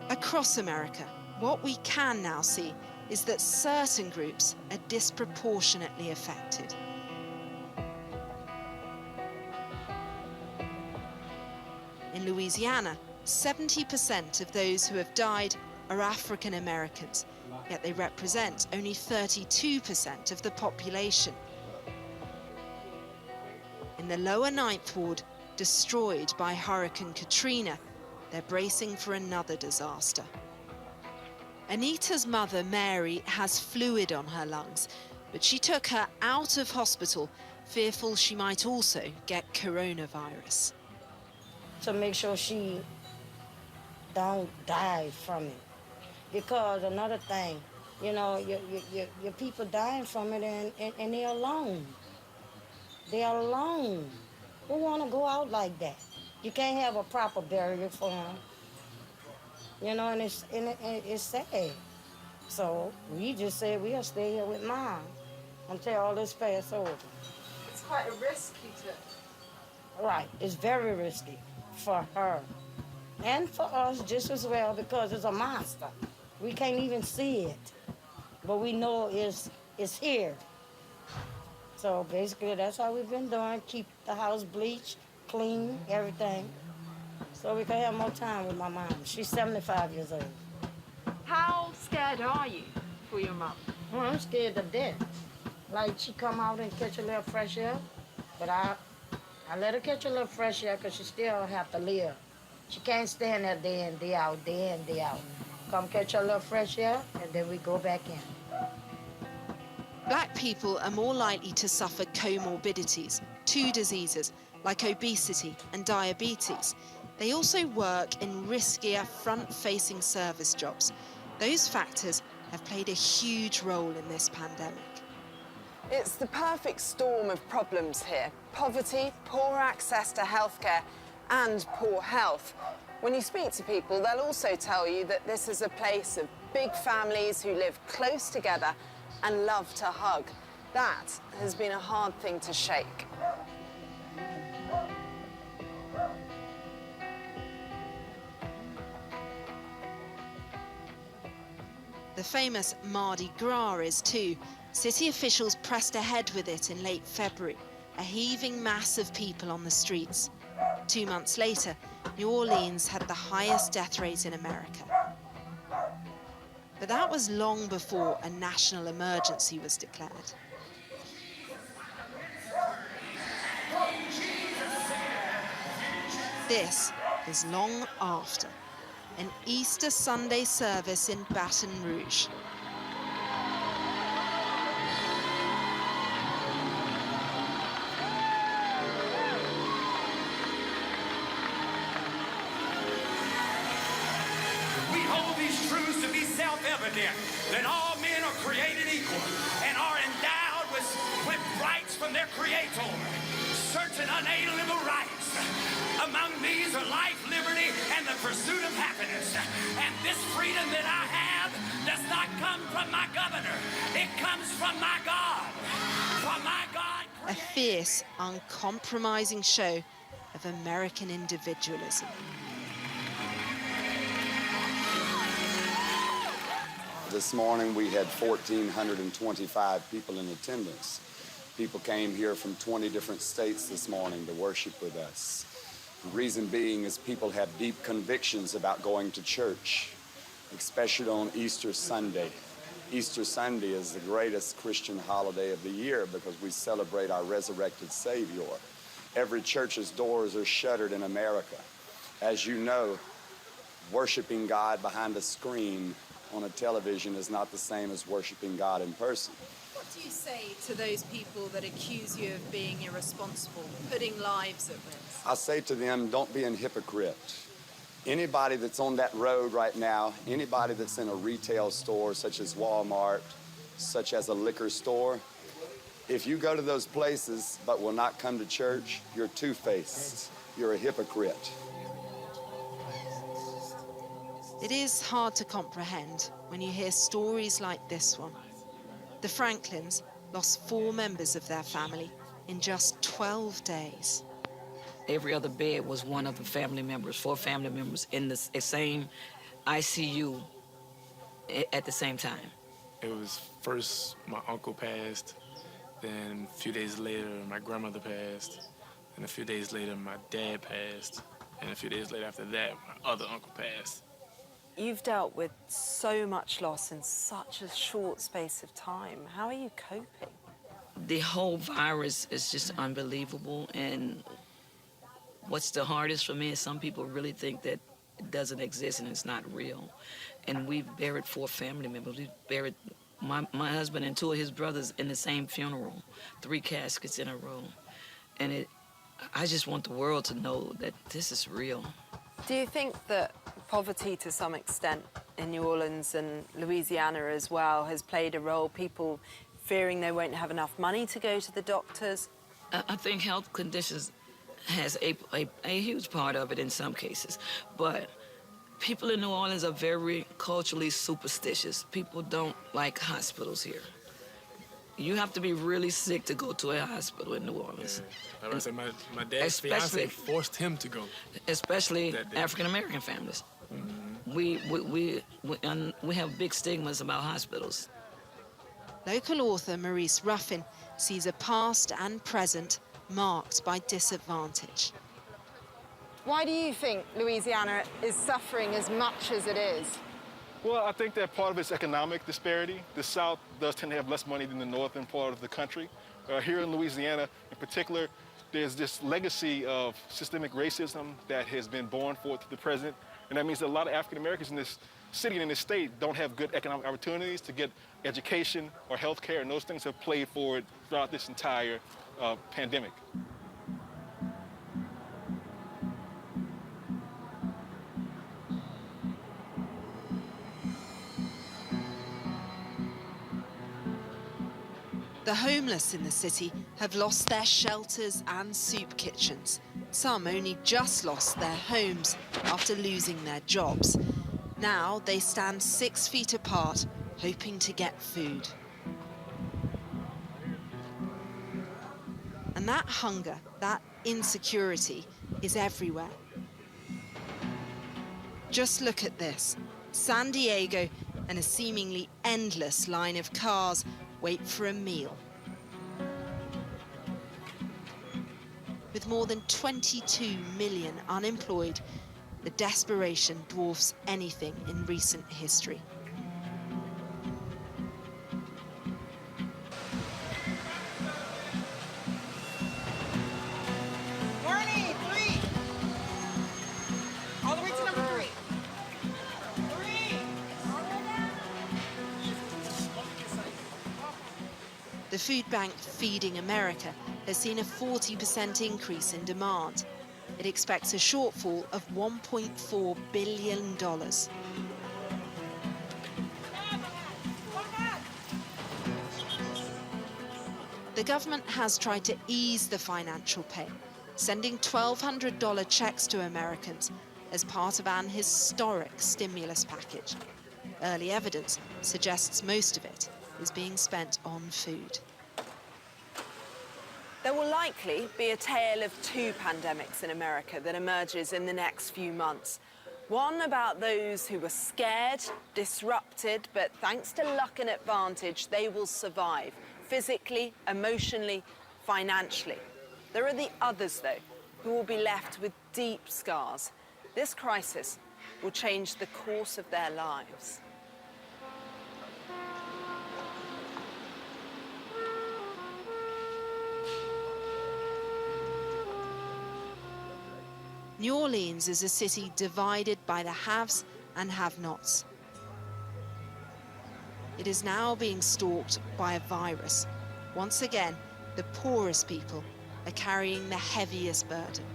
Across America, what we can now see is that certain groups are disproportionately affected. In Louisiana, 70% of those who have died are African Americans, yet they represent only 32% of the population. In the lower Ninth Ward, destroyed by Hurricane Katrina, they're bracing for another disaster. Anita's mother, Mary, has fluid on her lungs, but she took her out of hospital, fearful she might also get coronavirus. To make sure she don't die from it. Because another thing, you know, your people dying from it and they're alone. They're alone. Who want to go out like that? You can't have a proper burial for them. You know, and it's sad. So we just said we'll stay here with Mom until all this pass over. It's quite a risk you took. Right, it's very risky for her. And for us just as well, because it's a monster. We can't even see it, but we know it's here. So basically that's how we've been doing, keep the house bleached, clean, everything, so we can have more time with my mom. She's 75 years old. How scared are you for your mum? Well, I'm scared to death. Like, she come out and catch a little fresh air, but I let her catch a little fresh air because she still have to live. She can't stand there day in, day out, day in, day out. Come catch a little fresh air, and then we go back in. Black people are more likely to suffer comorbidities, two diseases like obesity and diabetes. They also work in riskier front-facing service jobs. Those factors have played a huge role in this pandemic. It's the perfect storm of problems here. Poverty, poor access to healthcare, and poor health. When you speak to people, they'll also tell you that this is a place of big families who live close together and love to hug. That has been a hard thing to shake. The famous Mardi Gras is too. City officials pressed ahead with it in late February, a heaving mass of people on the streets. 2 months later, New Orleans had the highest death rate in America. But that was long before a national emergency was declared. This is long after, an Easter Sunday service in Baton Rouge. We hold these truths to be self-evident, that all men are created equal and are endowed with rights from their Creator, certain unalienable rights. Among these are life, liberty, and the pursuit of happiness. And this freedom that I have does not come from my governor. It comes from my God. From my God. A fierce, uncompromising show of American individualism. This morning we had 1,425 people in attendance. People came here from 20 different states this morning to worship with us. The reason being is people have deep convictions about going to church, especially on Easter Sunday. Easter Sunday is the greatest Christian holiday of the year because we celebrate our resurrected Savior. Every church's doors are shuttered in America. As you know, worshiping God behind a screen on a television is not the same as worshiping God in person. What do you say to those people that accuse you of being irresponsible, putting lives at risk? I say to them, don't be a hypocrite. Anybody that's on that road right now, anybody that's in a retail store such as Walmart, such as a liquor store, if you go to those places but will not come to church, you're two-faced. You're a hypocrite. It is hard to comprehend when you hear stories like this one. The Franklins lost 4 members of their family in just 12 days. Every other bed was one of the family members, 4 family members in the same ICU at the same time? It was first my uncle passed, then a few days later my grandmother passed, and a few days later my dad passed, and a few days later after that my other uncle passed. You've dealt with so much loss in such a short space of time. How are you coping? The whole virus is just unbelievable, and what's the hardest for me is some people really think that it doesn't exist and it's not real. And we've buried 4 family members. We've buried my husband and 2 of his brothers in the same funeral, 3 caskets in a row. And I just want the world to know that this is real. Do you think that poverty to some extent in New Orleans and Louisiana as well has played a role? People fearing they won't have enough money to go to the doctors? I think health conditions has a huge part of it in some cases, but people in New Orleans are very culturally superstitious. People don't like hospitals here. You have to be really sick to go to a hospital in New Orleans. Yeah. Like I said, my dad's fiance forced him to go. Especially African-American families. Mm-hmm. We have big stigmas about hospitals. Local author Maurice Ruffin sees a past and present marked by disadvantage. Why do you think Louisiana is suffering as much as it is? Well, I think that part of it's economic disparity. The South does tend to have less money than the northern part of the country. Here in Louisiana, in particular, there's this legacy of systemic racism that has been borne forth to the present, and that means that a lot of African Americans in this city and in this state don't have good economic opportunities to get education or health care, and those things have played forward throughout this entire pandemic. The homeless in the city have lost their shelters and soup kitchens. Some only just lost their homes after losing their jobs. Now they stand 6 feet apart, hoping to get food. And that hunger, that insecurity, is everywhere. Just look at this. San Diego and a seemingly endless line of cars wait for a meal. With more than 22 million unemployed, the desperation dwarfs anything in recent history. Marnie, 3! All the way to number 3. 3! The food bank Feeding America has seen a 40% increase in demand. It expects a shortfall of $1.4 billion. The government has tried to ease the financial pain, sending $1,200 checks to Americans as part of an historic stimulus package. Early evidence suggests most of it is being spent on food. There will likely be a tale of 2 pandemics in America that emerges in the next few months. One about those who were scared, disrupted, but thanks to luck and advantage, they will survive, physically, emotionally, financially. There are the others, though, who will be left with deep scars. This crisis will change the course of their lives. New Orleans is a city divided by the haves and have-nots. It is now being stalked by a virus. Once again, the poorest people are carrying the heaviest burden.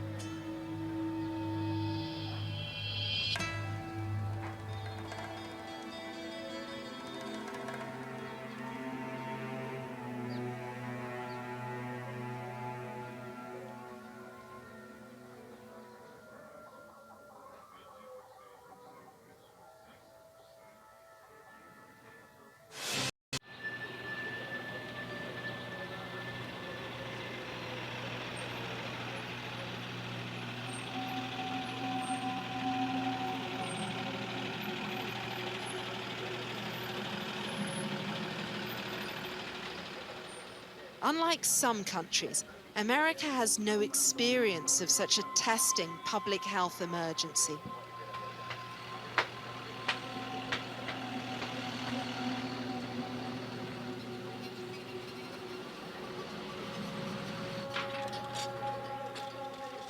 Unlike some countries, America has no experience of such a testing public health emergency.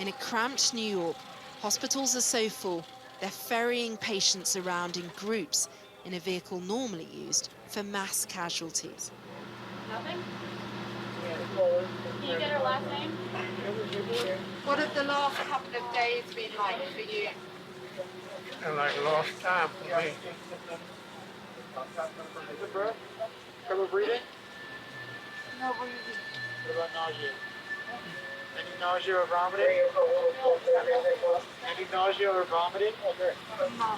In a cramped New York, hospitals are so full, they're ferrying patients around in groups in a vehicle normally used for mass casualties. Nothing? Can you get her last name? What have the last couple of days been like for you? Like lost time for me. Trouble breathing? No breathing. What about nausea? Any nausea or vomiting? Any nausea or vomiting? No.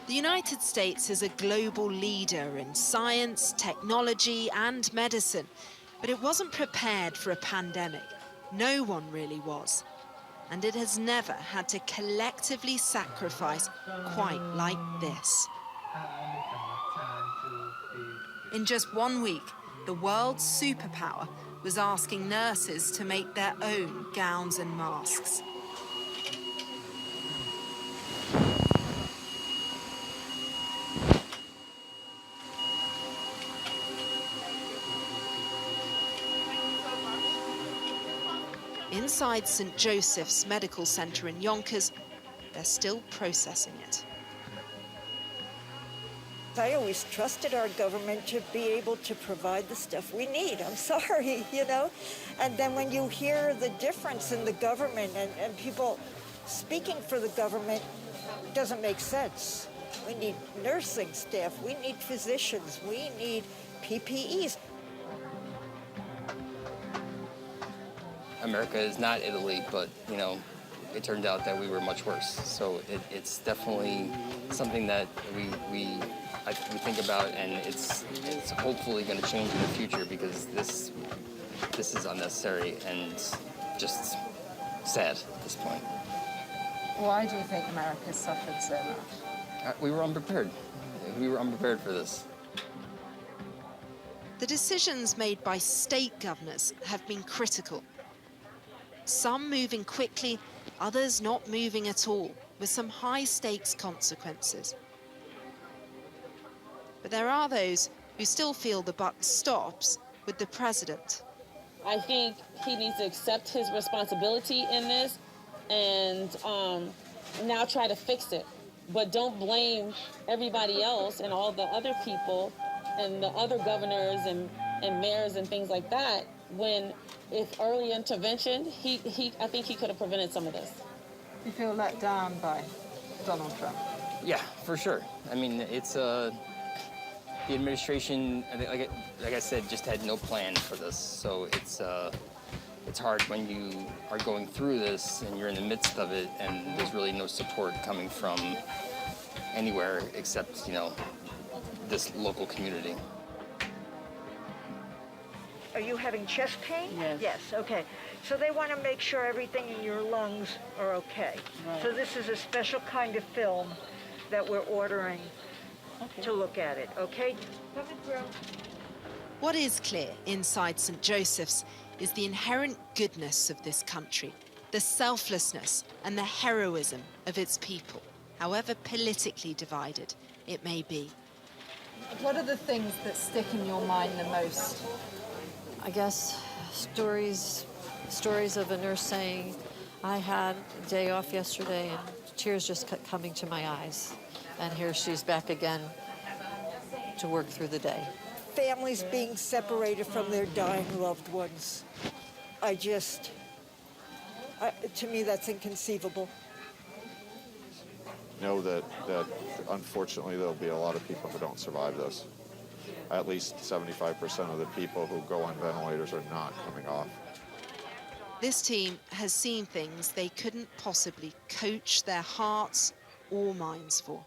The United States is a global leader in science, technology, and medicine, but it wasn't prepared for a pandemic. No one really was. And it has never had to collectively sacrifice quite like this. In just 1 week, the world's superpower was asking nurses to make their own gowns and masks. Inside St. Joseph's Medical Center in Yonkers, they're still processing it. I always trusted our government to be able to provide the stuff we need. I'm sorry, you know? And then when you hear the difference in the government and people speaking for the government, it doesn't make sense. We need nursing staff, we need physicians, we need PPEs. America is not Italy, but, you know, it turned out that we were much worse. So it's definitely something that we think about, and it's hopefully going to change in the future, because this is unnecessary and just sad at this point. Why do you think America suffered so much? We were unprepared. We were unprepared for this. The decisions made by state governors have been critical. Some moving quickly, others not moving at all, with some high-stakes consequences. But there are those who still feel the buck stops with the president. I think he needs to accept his responsibility in this and now try to fix it. But don't blame everybody else and all the other people and the other governors and mayors and things like that, when if early intervention, I think he could have prevented some of this. You feel let down by Donald Trump? Yeah, for sure. I mean, it's the administration, like I said, just had no plan for this. So it's hard when you are going through this and you're in the midst of it, and there's really no support coming from anywhere except, you know, this local community. Are you having chest pain? Yes. Yes, okay. So they want to make sure everything in your lungs are okay. Right. So this is a special kind of film that we're ordering to look at it, okay? Coming through. What is clear inside St. Joseph's is the inherent goodness of this country, the selflessness and the heroism of its people, however politically divided it may be. What are the things that stick in your mind the most? I guess stories of a nurse saying, I had a day off yesterday, and tears just kept coming to my eyes. And here she's back again to work through the day. Families being separated from their dying loved ones. To me, that's inconceivable. Know that unfortunately there'll be a lot of people who don't survive this. At least 75% of the people who go on ventilators are not coming off. This team has seen things they couldn't possibly coach their hearts or minds for.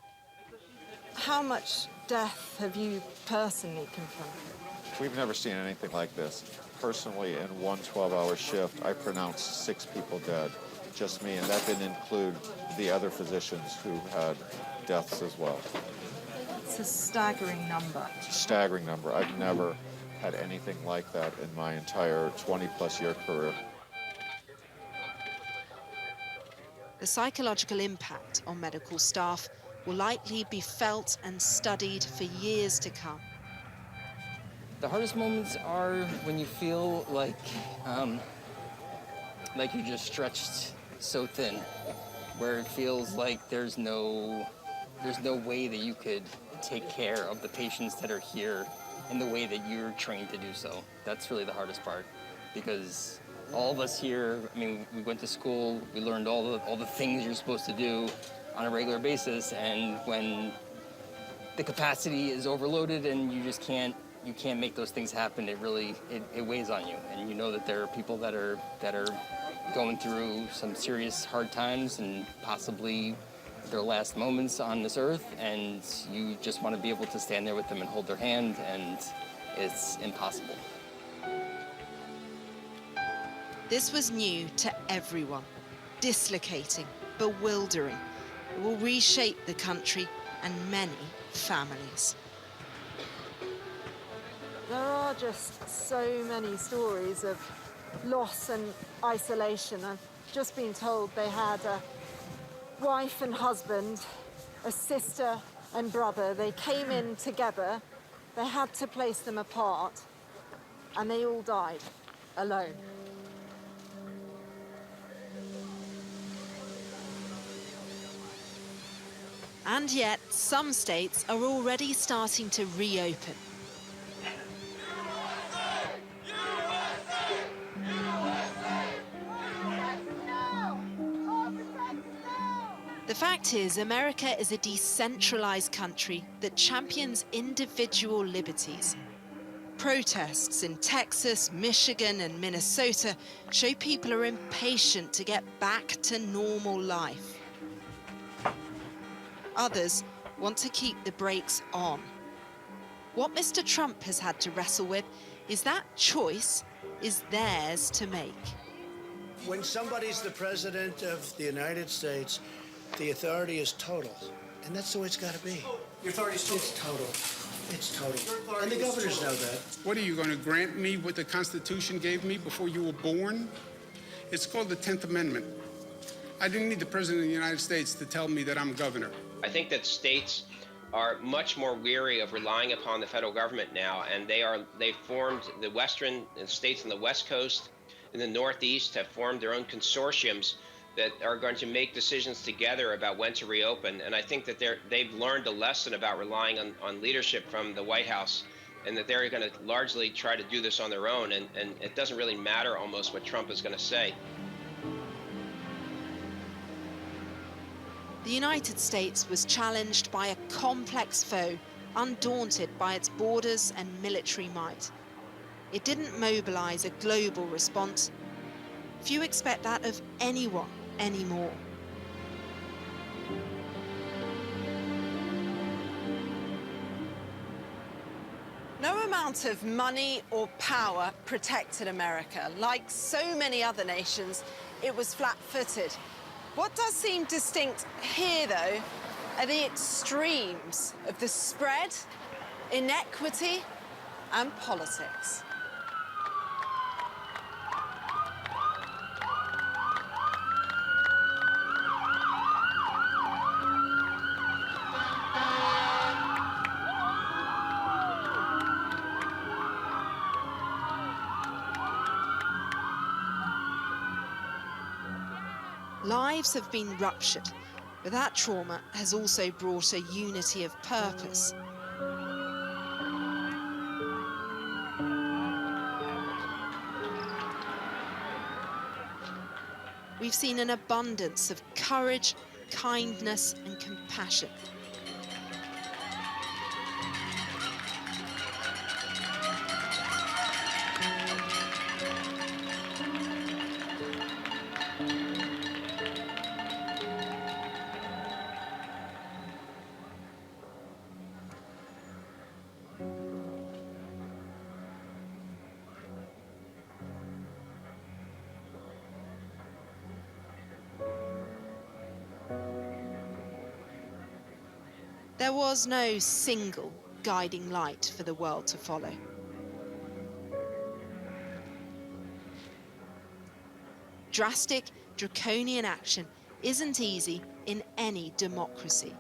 How much death have you personally confronted? We've never seen anything like this. Personally, in one 12-hour shift, I pronounced 6 people dead, just me, and that didn't include the other physicians who had deaths as well. It's a staggering number. It's a staggering number. I've never had anything like that in my entire 20-plus year career. The psychological impact on medical staff will likely be felt and studied for years to come. The hardest moments are when you feel like you're just stretched so thin, where it feels like there's no way that you could take care of the patients that are here in the way that you're trained to do so. That's really the hardest part, because all of us here, I mean, we went to school, we learned all the things you're supposed to do on a regular basis, and when the capacity is overloaded and you can't make those things happen, it weighs on you. And you know that there are people that are going through some serious hard times and possibly their last moments on this earth, and you just want to be able to stand there with them and hold their hand, and it's impossible. This was new to everyone, dislocating, bewildering. It will reshape the country and many families. There are just so many stories of loss and isolation. I've just been told they had a wife and husband, a sister and brother. They came in together, they had to place them apart, and they all died alone. And yet, some states are already starting to reopen. The fact is, America is a decentralized country that champions individual liberties. Protests in Texas, Michigan, and Minnesota show people are impatient to get back to normal life. Others want to keep the brakes on. What Mr. Trump has had to wrestle with is that choice is theirs to make. When somebody's the president of the United States, the authority is total, and that's the way it's got to be. Your authority is It's total. It's total. And the governors know that. What are you going to grant me what the Constitution gave me before you were born? It's called the 10th Amendment. I didn't need the President of the United States to tell me that I'm governor. I think that states are much more weary of relying upon the federal government now, and they've formed the western states on the West Coast and the Northeast have formed their own consortiums that are going to make decisions together about when to reopen. And I think that they've learned a lesson about relying on leadership from the White House, and that they're going to largely try to do this on their own, and it doesn't really matter almost what Trump is going to say. The United States was challenged by a complex foe, undaunted by its borders and military might. It didn't mobilize a global response. Few expect that of anyone anymore. No amount of money or power protected America. Like so many other nations, it was flat-footed. What does seem distinct here, though, are the extremes of the spread, inequity, and politics. Lives have been ruptured, but that trauma has also brought a unity of purpose. We've seen an abundance of courage, kindness, and compassion. There was no single guiding light for the world to follow. Drastic, draconian action isn't easy in any democracy.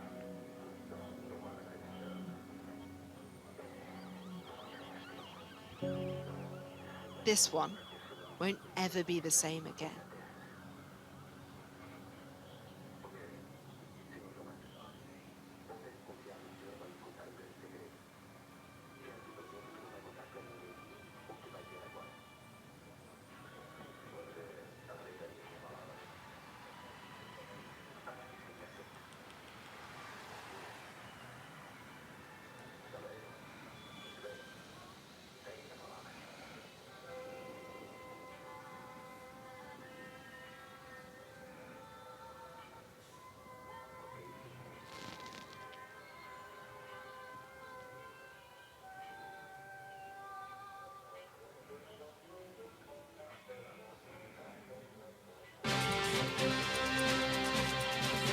This one won't ever be the same again.